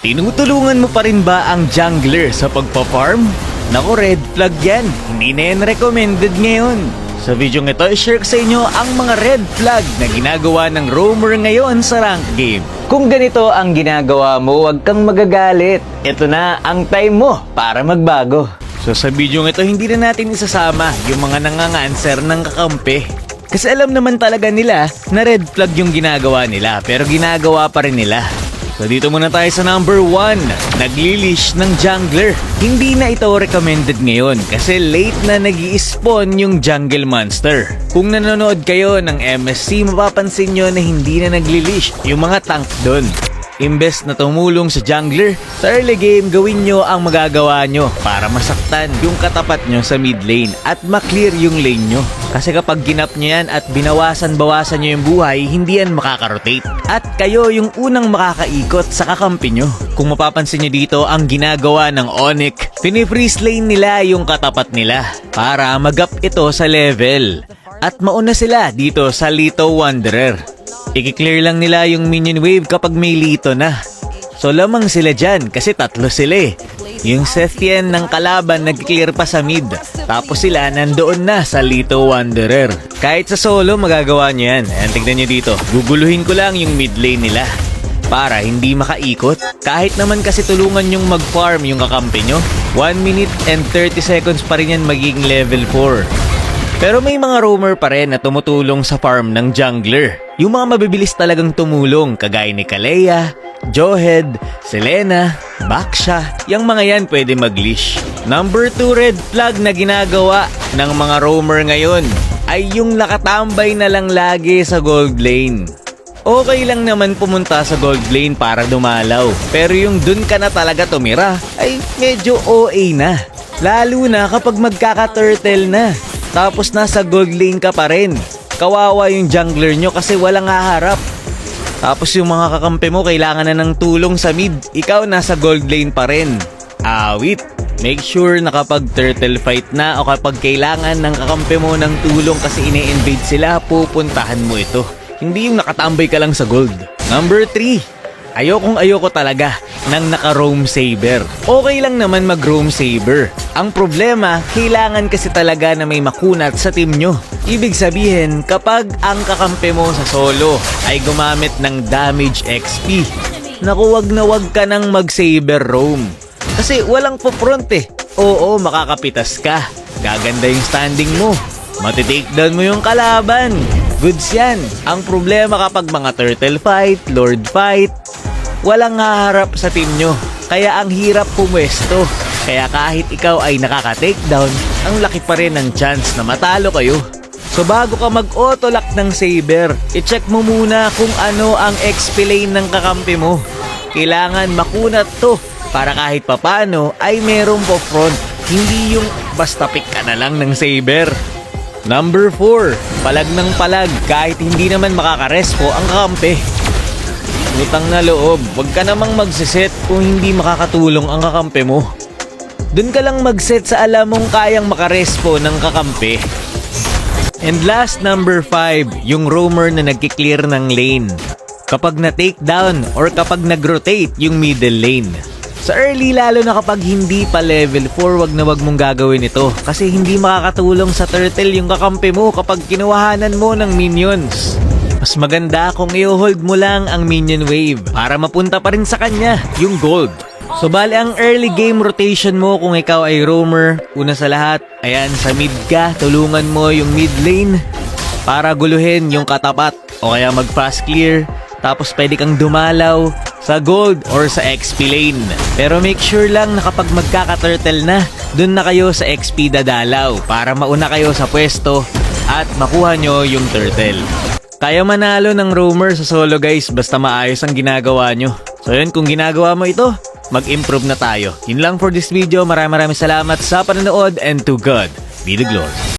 Tinutulungan mo pa rin ba ang jungler sa pagpa-farm? Naku, red flag yan. Hindi na yan recommended ngayon. Sa video ito, i-share ko sa inyo ang mga red flag na ginagawa ng roamer ngayon sa rank game. Kung ganito ang ginagawa mo, huwag kang magagalit. Ito na ang time mo para magbago. So sa video ito, hindi na natin isasama yung mga nanganganser ng kakampi. Kasi alam naman talaga nila na red flag yung ginagawa nila, pero ginagawa pa rin nila. So dito muna tayo sa number 1, naglilish ng jungler. Hindi na ito recommended ngayon kasi late na nag-i-spawn yung jungle monster. Kung nanonood kayo ng MSC, mapapansin nyo na hindi na naglilish yung mga tank doon. Imbes na tumulong sa jungler, sa early game gawin nyo ang magagawa nyo para masaktan yung katapat nyo sa mid lane at maklear yung lane nyo. Kasi kapag ginap nyo yan at binawasan-bawasan nyo yung buhay, hindi yan makaka-rotate. At kayo yung unang makakaikot sa kakampi nyo. Kung mapapansin nyo dito, ang ginagawa ng Onyx, pinifreeze lane nila yung katapat nila para mag-up ito sa level. At mauna sila dito sa Lito Wanderer. I-clear lang nila yung minion wave kapag may Lito na. So lamang sila dyan kasi tatlo sila eh. Yung Sethian ng kalaban nag-clear pa sa mid. Tapos sila nandoon na sa Lito Wanderer. Kahit sa solo magagawa nyo yan. Ayan, tignan nyo dito. Guguluhin ko lang yung mid lane nila para hindi makaikot. Kahit naman kasi tulungan yung mag-farm yung kakampi nyo, 1 minute and 30 seconds pa rin yan magiging level 4. Pero may mga roamer pa rin na tumutulong sa farm ng jungler. Yung mga mabibilis talagang tumulong, kagaya ni Kalea, Johead, Selena, Baksha, yung mga yan pwede mag-leash. Number 2 red flag na ginagawa ng mga roamer ngayon ay yung nakatambay na lang lagi sa gold lane. Okay lang naman pumunta sa gold lane para dumalaw, pero yung dun ka na talaga tumira ay medyo OA na. Lalo na kapag magkaka-turtle na. Tapos nasa gold lane ka pa rin. Kawawa yung jungler nyo kasi walang haharap. Tapos yung mga kakampi mo kailangan na ng tulong sa mid. Ikaw nasa gold lane pa rin. Awit. Make sure na kapag turtle fight na o kapag kailangan ng kakampi mo ng tulong kasi ine-invade sila, pupuntahan mo ito. Hindi yung nakatambay ka lang sa gold. Number 3. Ayoko talaga ng naka-roam saber. Okay lang naman mag-roam saber. Ang problema, kailangan kasi talaga na may makunat sa team nyo. Ibig sabihin, kapag ang kakampi mo sa solo ay gumamit ng damage XP, naku, wag na wag ka nang mag-saber roam. Kasi walang po-front eh. Oo, makakapitas ka. Gaganda yung standing mo. Matitakedown mo yung kalaban. Goods yan. Ang problema kapag mga turtle fight, lord fight, walang haharap sa team nyo. Kaya ang hirap pumwesto. Kaya kahit ikaw ay nakaka-takedown, ang laki pa rin ng chance na matalo kayo. So bago ka mag-autolock ng saber, i-check mo muna kung ano ang XP lane ng kakampi mo. Kailangan makunat to para kahit papano ay merong po front. Hindi yung basta pick ka na lang ng saber. Number 4, palag ng palag kahit hindi naman makakarespo ang kakampi. Utang na loob, wag ka namang magsiset kung hindi makakatulong ang kakampi mo. Doon ka lang magset sa alam mong kayang makarespo ng kakampi. And last, number 5, yung roamer na nagki-clear ng lane. Kapag na-takedown or kapag nag-rotate yung middle lane. Sa early, lalo na kapag hindi pa level 4, wag na wag mong gagawin ito. Kasi hindi makakatulong sa turtle yung kakampi mo kapag kinuhanan mo ng minions. Mas maganda kung i-hold mo lang ang minion wave para mapunta pa rin sa kanya yung gold. So bali ang early game rotation mo kung ikaw ay roamer, una sa lahat, ayan sa mid ka, tulungan mo yung mid lane para guluhin yung katapat o kaya mag fast clear. Tapos pwede kang dumalaw sa gold or sa XP lane. Pero make sure lang na kapag magkaka-turtle na, dun na kayo sa XP dadalaw para mauna kayo sa pwesto at makuha nyo yung turtle. Kaya manalo ng roamer sa solo guys basta maayos ang ginagawa nyo. So yun, kung ginagawa mo ito, mag-improve na tayo. Yun lang for this video. Maraming salamat sa panonood and to God be the glory.